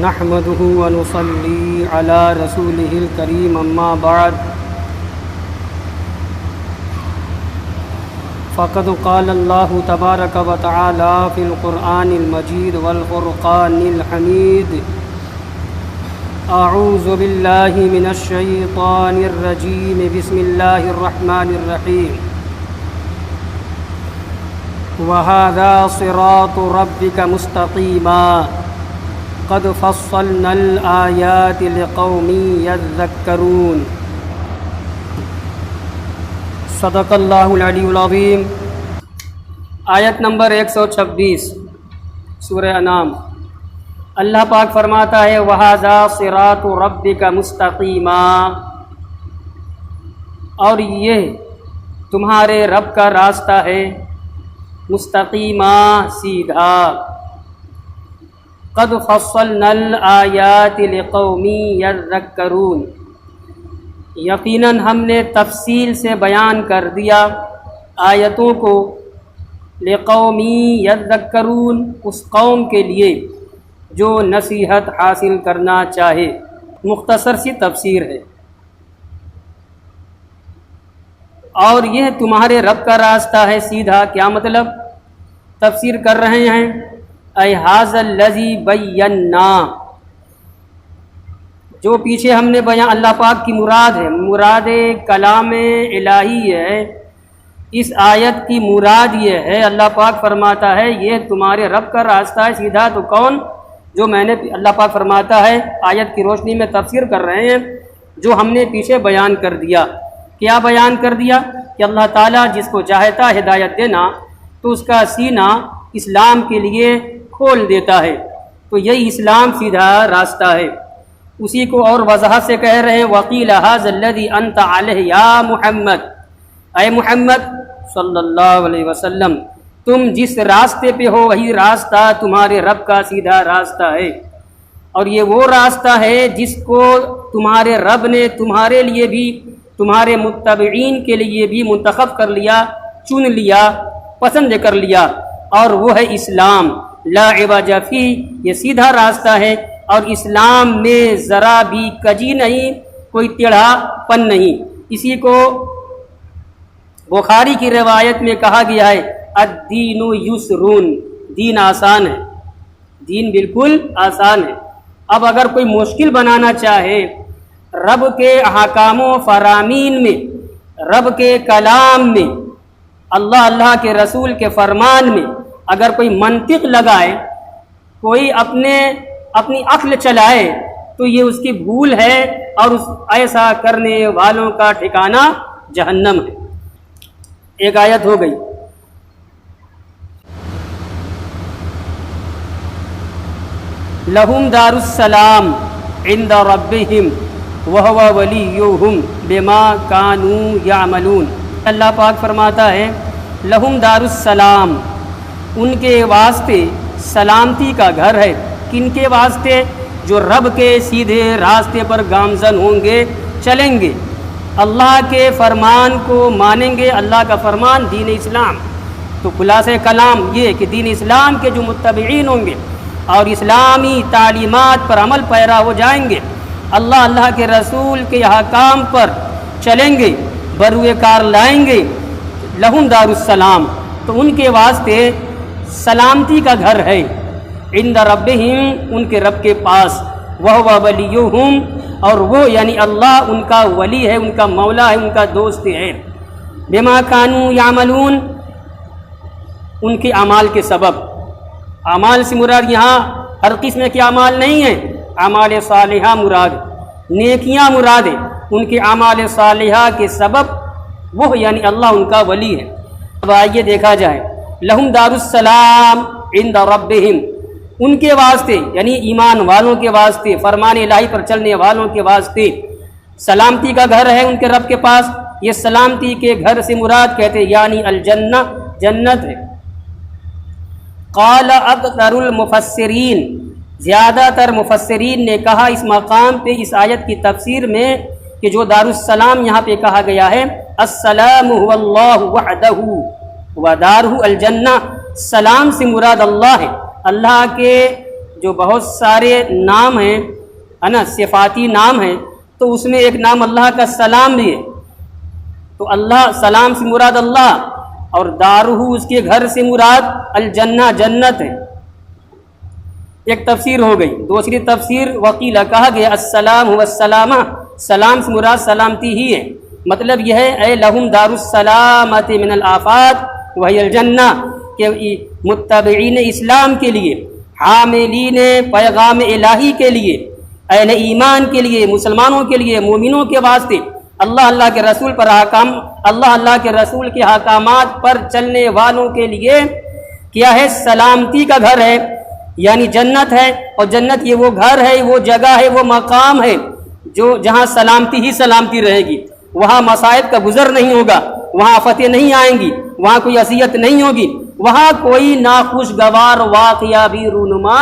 نحمده ونصلي على رسوله الكريم اما بعد فقد قال الله تبارك وتعالى في القرآن المجيد والفرقان الحميد اعوذ بالله من الشيطان الرجيم بسم الله الرحمن الرحيم وهذا صراط ربك مستقيما قد فصلنا الآيات لقوم يذكرون صدق اللہ العلی العظیم۔ آیت نمبر 126 سورہ انعام۔ اللہ پاک فرماتا ہے وَهَذَا صِرَاطُ رَبِّكَ مُسْتَقِيمًا، اور یہ تمہارے رب کا راستہ ہے مستقیما، سیدھا۔ قد فصلنا الآیات لقوم یذکرون، یقیناً ہم نے تفصیل سے بیان کر دیا آیتوں کو لقوم یذکرون، اس قوم کے لیے جو نصیحت حاصل کرنا چاہے۔ مختصر سی تفسیر ہے۔ اور یہ تمہارے رب کا راستہ ہے سیدھا، کیا مطلب؟ تفسیر کر رہے ہیں اے ھذا الذی بینا، جو پیچھے ہم نے بیان اللہ پاک کی مراد ہے، مراد کلام الہی ہے۔ اس آیت کی مراد یہ ہے، اللہ پاک فرماتا ہے یہ تمہارے رب کا راستہ ہے سیدھا، تو کون؟ جو میں نے اللہ پاک فرماتا ہے آیت کی روشنی میں تفسیر کر رہے ہیں جو ہم نے پیچھے بیان کر دیا۔ کیا بیان کر دیا؟ کہ اللہ تعالیٰ جس کو چاہتا ہے ہدایت دینا تو اس کا سینہ اسلام کے لیے کھول دیتا ہے، تو یہی اسلام سیدھا راستہ ہے۔ اسی کو اور وضاحت سے کہہ رہے ہیں وَقِيلَ هَذَا الَّذِي أَنْتَ عَلَيْهِ يَا محمد، اے محمد صلی اللہ علیہ وسلم، تم جس راستے پہ ہو وہی راستہ تمہارے رب کا سیدھا راستہ ہے، اور یہ وہ راستہ ہے جس کو تمہارے رب نے تمہارے لیے بھی، تمہارے متبعین کے لیے بھی منتخب کر لیا، چن لیا، پسند کر لیا، اور وہ ہے اسلام۔ لا عوج فیہ، یہ سیدھا راستہ ہے، اور اسلام میں ذرا بھی کجی نہیں، کوئی ٹیڑھا پن نہیں۔ اسی کو بخاری کی روایت میں کہا گیا ہے الدین یسرون، دین آسان ہے، دین بالکل آسان ہے۔ اب اگر کوئی مشکل بنانا چاہے رب کے احکام و فرامین میں، رب کے کلام میں، اللہ کے رسول کے فرمان میں اگر کوئی منطق لگائے، کوئی اپنی عقل چلائے، تو یہ اس کی بھول ہے، اور ایسا کرنے والوں کا ٹھکانہ جہنم ہے۔ ایک آیت ہو گئی۔ لہم دار السلام عند ربہم وہو ولیہم بما کانوا یعملون۔ اللہ پاک فرماتا ہے لہم دار السلام، ان کے واسطے سلامتی کا گھر ہے۔ کن کے واسطے؟ جو رب کے سیدھے راستے پر گامزن ہوں گے، چلیں گے، اللہ کے فرمان کو مانیں گے۔ اللہ کا فرمان دین اسلام، تو خلاصہ کلام یہ کہ دین اسلام کے جو متبعین ہوں گے اور اسلامی تعلیمات پر عمل پیرا ہو جائیں گے، اللہ کے رسول کے احکام پر چلیں گے، بروئے کار لائیں گے، لہم دار السلام، تو ان کے واسطے سلامتی کا گھر ہے۔ عند ربہم، ان کے رب کے پاس، وہو ولیہم، اور وہ یعنی اللہ ان کا ولی ہے، ان کا مولا ہے، ان کا دوست ہے۔ بما کانوا یعملون، ان کے اعمال کے سبب۔ اعمال سے مراد یہاں ہر قسم کے اعمال نہیں ہیں، اعمال صالحہ مراد، نیکیاں مراد ہیں۔ ان کے اعمال صالحہ کے سبب وہ یعنی اللہ ان کا ولی ہے۔ اب آئیے دیکھا جائے، لہم دار السلام عند ربہم، ان کے واسطے یعنی ایمان والوں کے واسطے، فرمان الہی پر چلنے والوں کے واسطے سلامتی کا گھر ہے ان کے رب کے پاس۔ یہ سلامتی کے گھر سے مراد کہتے یعنی الجنہ، جنت ہے۔ قال اکثر المفسرین، زیادہ تر مفسرین نے کہا اس مقام پہ اس آیت کی تفسیر میں کہ جو دار السلام یہاں پہ کہا گیا ہے السلام هو اللہ وحدہ ودارہ الجنہ، سلام سے مراد اللہ ہے، اللہ کے جو بہت سارے نام ہیں ہے نا، صفاتی نام ہیں، تو اس میں ایک نام اللہ کا سلام بھی ہے۔ تو اللہ سلام سے مراد اللہ، اور دارہ اس کے گھر سے مراد الجنہ جنت ہے۔ ایک تفسیر ہو گئی۔ دوسری تفسیر وقیل کہا گیا السلام هو السلامہ، سلام سے مراد سلامتی ہی ہے۔ مطلب یہ ہے اے لہم دار السلامۃ من الآفات وہی الجنہ، کہ متبعین اسلام کے لیے، حاملین پیغام الہی کے لیے، اہل ایمان کے لیے، مسلمانوں کے لیے، مومنوں کے واسطے اللہ کے رسول پر اللہ کے رسول کے احکامات پر چلنے والوں کے لیے کیا ہے؟ سلامتی کا گھر ہے، یعنی جنت ہے۔ اور جنت یہ وہ گھر ہے، وہ جگہ ہے، وہ مقام ہے جو جہاں سلامتی ہی سلامتی رہے گی۔ وہاں مصائب کا گزر نہیں ہوگا، وہاں آفتیں نہیں آئیں گی، وہاں کوئی اذیت نہیں ہوگی، وہاں کوئی ناخوشگوار واقعہ بھی رونما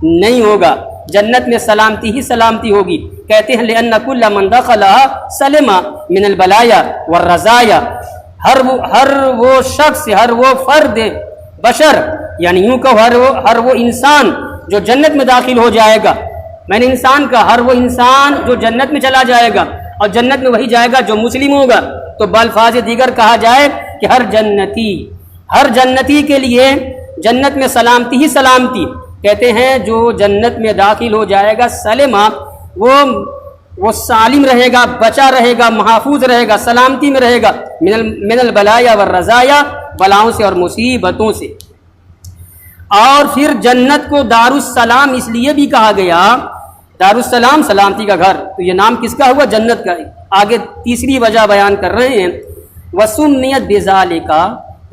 نہیں ہوگا۔ جنت میں سلامتی ہی سلامتی ہوگی۔ کہتے ہیں لأن كل من دخلها سلم من البلايا والرزايا، ہر وہ شخص، ہر وہ فرد بشر، یعنی یوں کہ ہر وہ انسان جو جنت میں داخل ہو جائے گا، میں نے انسان کا ہر وہ انسان جو جنت میں چلا جائے گا، اور جنت میں وہی جائے گا جو مسلم ہوگا۔ تو بالفاظ دیگر کہا جائے کہ ہر جنتی کے لیے جنت میں سلامتی ہی سلامتی۔ کہتے ہیں جو جنت میں داخل ہو جائے گا سلمہ، وہ سالم رہے گا، بچا رہے گا، محفوظ رہے گا، سلامتی میں رہے گا، من البلایا والرزایا، بلاؤں سے اور مصیبتوں سے۔ اور پھر جنت کو دار السلام اس لیے بھی کہا گیا، دار السلام سلامتی کا گھر، تو یہ نام کس کا ہوا؟ جنت کا۔ آگے تیسری وجہ بیان کر رہے ہیں، وسمیت بذالک،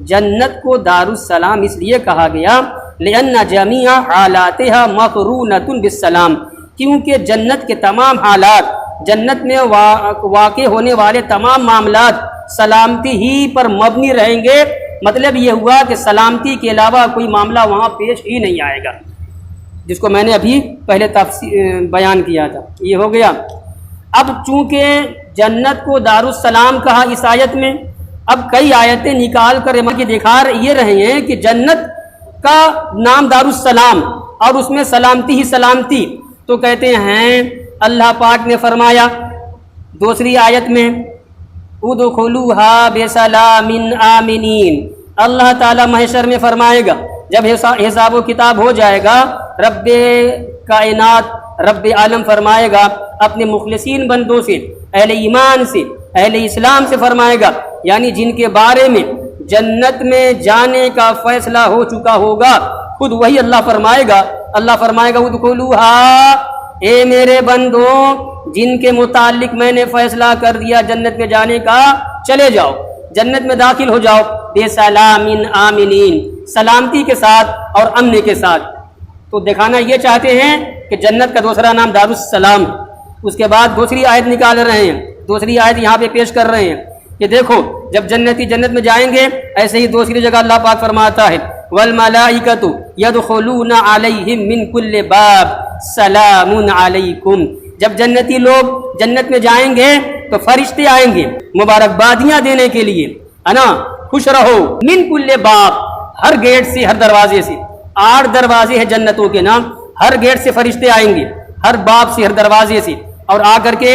جنت کو دار السلام اس لیے کہا گیا لأن جمیع حالاتها مقرونۃ بالسلام، کیونکہ جنت کے تمام حالات، جنت میں واقع ہونے والے تمام معاملات سلامتی ہی پر مبنی رہیں گے۔ مطلب یہ ہوا کہ سلامتی کے علاوہ کوئی معاملہ وہاں پیش ہی نہیں آئے گا، جس کو میں نے ابھی پہلے بیان کیا تھا۔ یہ ہو گیا۔ اب چونکہ جنت کو دار السلام کہا اس آیت میں، اب کئی آیتیں نکال کر دکھا یہ رہے ہیں کہ جنت کا نام دار السلام اور اس میں سلامتی ہی سلامتی۔ تو کہتے ہیں اللہ پاک نے فرمایا دوسری آیت میں ادخلوها بسلام آمنین، اللہ تعالی محشر میں فرمائے گا جب حساب و کتاب ہو جائے گا، رب کائنات رب عالم فرمائے گا اپنے مخلصین بندوں سے، اہل ایمان سے، اہل اسلام سے فرمائے گا، یعنی جن کے بارے میں جنت میں جانے کا فیصلہ ہو چکا ہوگا، خود وہی اللہ فرمائے گا ادخلوها، اے میرے بندوں جن کے متعلق میں نے فیصلہ کر دیا جنت میں جانے کا، چلے جاؤ، جنت میں داخل ہو جاؤ، بے سلام آمنین، سلامتی کے ساتھ اور امن کے ساتھ۔ تو دکھانا یہ چاہتے ہیں کہ جنت کا دوسرا نام دار السلام۔ اس کے بعد دوسری آیت نکال رہے ہیں، دوسری آیت یہاں پہ پیش کر رہے ہیں کہ دیکھو جب جنتی جنت میں جائیں گے، ایسے ہی دوسری جگہ اللہ پاک فرماتا ہے والملائکۃ یدخلون علیہم من کل باب سلام علیکم، جب جنتی لوگ جنت میں جائیں گے تو فرشتے آئیں گے مبارکبادیاں دینے کے لیے، ہے نا، خوش رہو، من کل باب، ہر گیٹ سے، ہر دروازے سے، 8 دروازے ہیں جنتوں کے نام، ہر گیٹ سے فرشتے آئیں گے، ہر باب سے، ہر دروازے سے، اور آ کر کے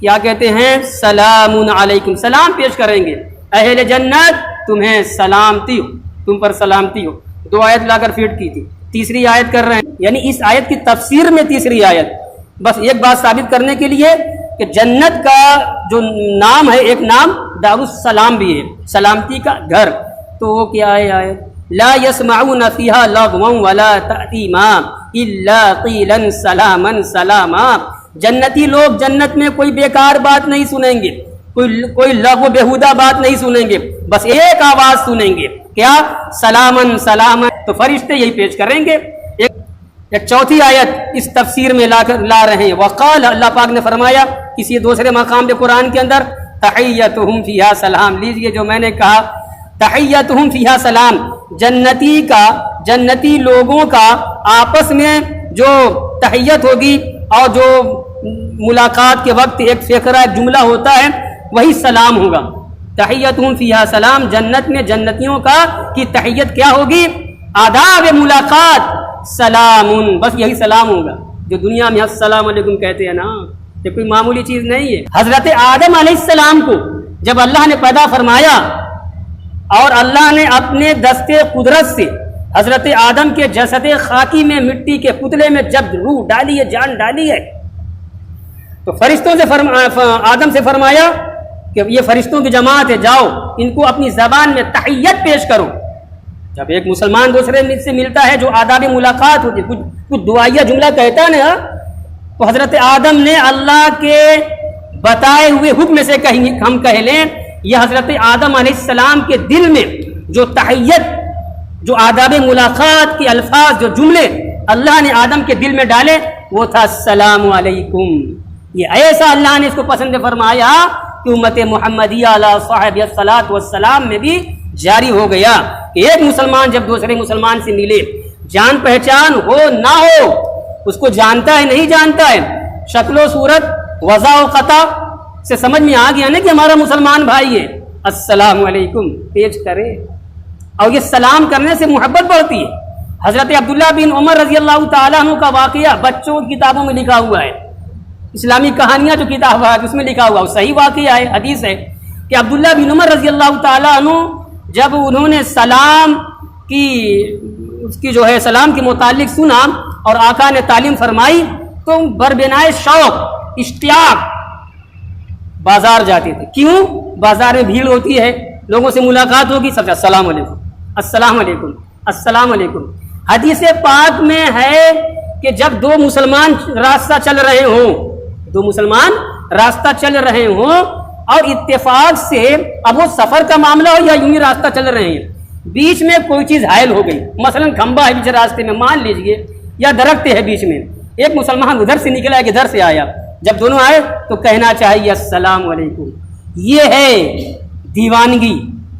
کیا کہتے ہیں؟ سلام علیکم، سلام پیش کریں گے، اہل جنت تمہیں سلامتی ہو، تم پر سلامتی ہو۔ 2 آیت لا کر فیٹ کی تھی، تیسری آیت کر رہے ہیں، یعنی اس آیت کی تفسیر میں تیسری آیت، بس ایک بات ثابت کرنے کے لیے کہ جنت کا جو نام ہے، ایک نام دار السلام بھی ہے، سلامتی کا گھر۔ تو وہ کیا ہے آیت؟ لا يسمعون فيها لغوا ولا تأثیما الا قیلا سلاما سلاما، جنتی لوگ جنت میں کوئی بیکار بات نہیں سنیں گے، کوئی لغو بےہودہ بات نہیں سنیں گے، بس ایک آواز سنیں گے، کیا؟ سلامن سلامن۔ تو فرشتے یہی پیش کریں گے۔ ایک چوتھی آیت اس تفسیر میں لا رہے ہیں، وقال، اللہ پاک نے فرمایا کسی دوسرے مقام پہ قرآن کے اندر، تحیتہم فیہا سلام، لیجئے جو میں نے کہا تحیتہم فیہا سلام، جنتی لوگوں کا آپس میں جو تحیت ہوگی اور جو ملاقات کے وقت ایک فقرہ، ایک جملہ ہوتا ہے، وہی سلام ہوگا۔ تحیتہم فیہا سلام، جنت میں جنتیوں کی تحیت کیا ہوگی؟ آداب ملاقات، سلامن، بس یہی سلام ہوگا جو دنیا میں السلام علیکم کہتے ہیں نا، یہ کوئی معمولی چیز نہیں ہے۔ حضرت آدم علیہ السلام کو جب اللہ نے پیدا فرمایا اور اللہ نے اپنے دستے قدرت سے حضرت آدم کے جسد خاکی میں، مٹی کے پتلے میں جب روح ڈالی ہے، جان ڈالی ہے، تو فرشتوں سے آدم سے فرمایا کہ یہ فرشتوں کی جماعت ہے، جاؤ ان کو اپنی زبان میں تحیت پیش کرو۔ جب ایک مسلمان دوسرے سے ملتا ہے، جو آداب ملاقات ہوتی ہے، کچھ دعائیہ جملہ کہتا ہے نا، تو حضرت آدم نے اللہ کے بتائے ہوئے حکم سے ہم کہہ لیں، یہ حضرت آدم علیہ السلام کے دل میں جو تحیت، جو آداب ملاقات کے الفاظ، جو جملے اللہ نے آدم کے دل میں ڈالے، وہ تھا السلام علیکم۔ یہ ایسا اللہ نے اس کو پسند فرمایا کہ امت محمدیہ علیہ صاحب الصلاۃ والسلام میں بھی جاری ہو گیا کہ ایک مسلمان جب دوسرے مسلمان سے ملے، جان پہچان ہو نہ ہو، اس کو جانتا ہے نہیں جانتا ہے، شکل و صورت، وضع و قطع سے سمجھ میں آ گیا نا کہ ہمارا مسلمان بھائی ہے، السلام علیکم پیش کرے، اور یہ سلام کرنے سے محبت بڑھتی ہے۔ حضرت عبداللہ بن عمر رضی اللہ تعالیٰ عنہ کا واقعہ بچوں کی کتابوں میں لکھا ہوا ہے، اسلامی کہانیاں جو کتاب ہے اس میں لکھا ہوا، صحیح واقعہ ہے، حدیث ہے کہ عبداللہ بن عمر رضی اللہ تعالیٰ عنہ جب انہوں نے سلام کی جو ہے سلام کے متعلق سنا اور آقا نے تعلیم فرمائی، تو بربنائے شوق، اشتیاق بازار جاتے تھے۔ کیوں؟ بازار میں بھیڑ ہوتی ہے، لوگوں سے ملاقات ہوگی، سب سے السلام علیکم، السلام علیکم، السلام علیکم۔ حدیث پاک میں ہے کہ جب دو مسلمان راستہ چل رہے ہوں، دو مسلمان راستہ چل رہے ہوں اور اتفاق سے اب وہ سفر کا معاملہ ہو یا یوں ہی راستہ چل رہے ہیں، بیچ میں کوئی چیز حائل ہو گئی، مثلا کھمبا ہے بیچ راستے میں مان لیجئے، یا درخت ہے بیچ میں، ایک مسلمان ادھر سے نکلا ایک ادھر سے آیا، جب دونوں آئے تو کہنا چاہیے السلام علیکم۔ یہ ہے دیوانگی،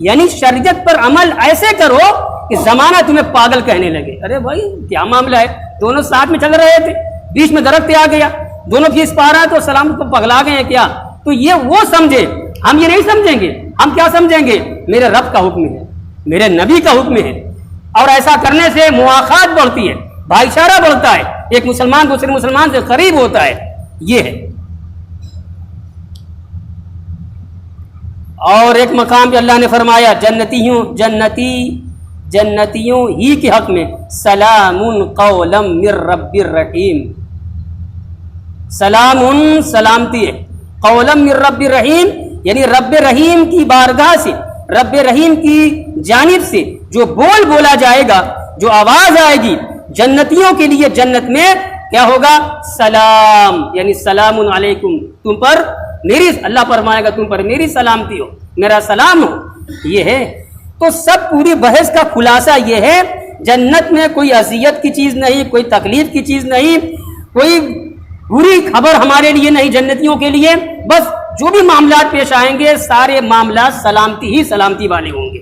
یعنی شریعت پر عمل ایسے کرو کہ زمانہ تمہیں پاگل کہنے لگے، ارے بھائی کیا معاملہ ہے، دونوں ساتھ میں چل رہے تھے، بیچ میں درخت آ گیا، دونوں کھیس پا رہا ہے تو سلام کو پگلا گئے ہیں کیا؟ تو یہ وہ سمجھے، ہم یہ نہیں سمجھیں گے، ہم کیا سمجھیں گے؟ میرے رب کا حکم ہے، میرے نبی کا حکم ہے، اور ایسا کرنے سے مواخات بڑھتی ہے، بھائی چارہ بڑھتا ہے، ایک مسلمان دوسرے مسلمان سے قریب ہوتا ہے، یہ ہے۔ اور ایک مقام پہ اللہ نے فرمایا جنتیوں ہی کے حق میں سلام قولا من رب الرحیم، سلام سلامتی ہے، قولا من رب الرحیم یعنی رب رحیم کی بارگاہ سے، رب رحیم کی جانب سے جو بول بولا جائے گا، جو آواز آئے گی جنتیوں کے لیے، جنت میں کیا ہوگا؟ سلام، یعنی سلام علیکم، تم پر میری، اللہ فرمائے گا تم پر میری سلامتی ہو، میرا سلام ہو، یہ ہے۔ تو سب پوری بحث کا خلاصہ یہ ہے، جنت میں کوئی اذیت کی چیز نہیں، کوئی تکلیف کی چیز نہیں، کوئی بری خبر ہمارے لیے نہیں جنتیوں کے لیے، بس جو بھی معاملات پیش آئیں گے سارے معاملات سلامتی ہی سلامتی والے ہوں گے۔